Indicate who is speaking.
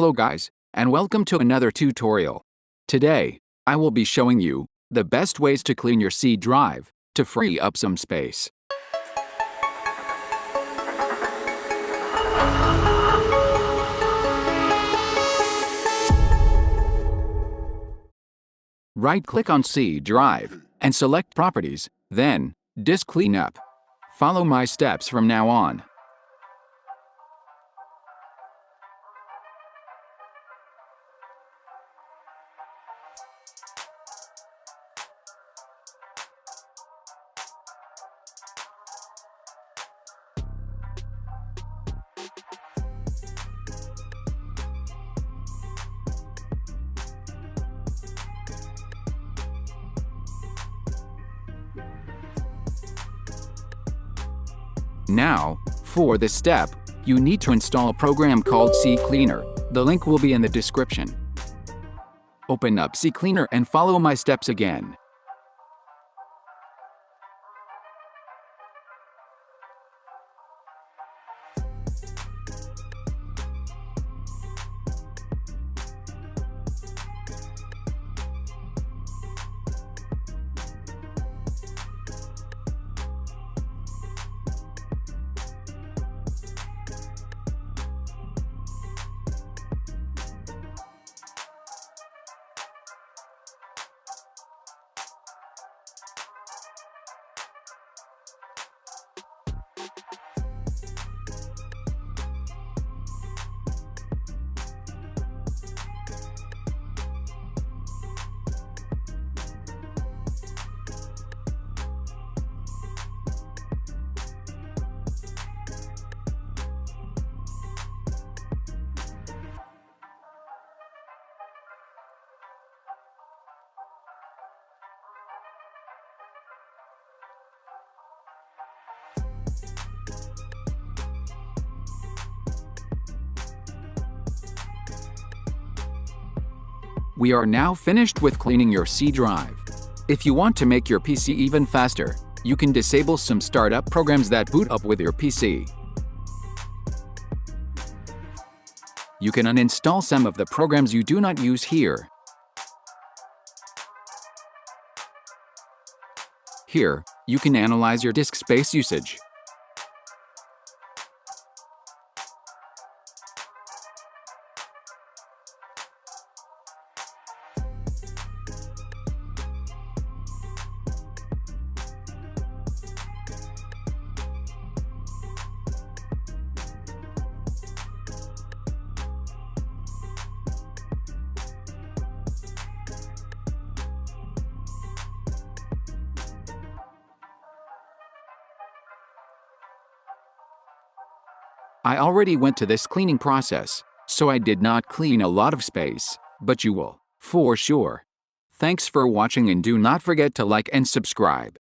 Speaker 1: Hello guys, and welcome to another tutorial. Today, I will be showing you the best ways to clean your C drive to free up some space. Right-click on C drive and select Properties, then Disk Cleanup. Follow my steps from now on. Now, for this step, you need to install a program called CCleaner. The link will be in the description. Open up CCleaner and follow my steps again. We are now finished with cleaning your C drive. If you want to make your PC even faster, you can disable some startup programs that boot up with your PC. You can uninstall some of the programs you do not use here. Here, you can analyze your disk space usage. I already went to this cleaning process, so I did not clean a lot of space, but you will, for sure. Thanks for watching and do not forget to like and subscribe.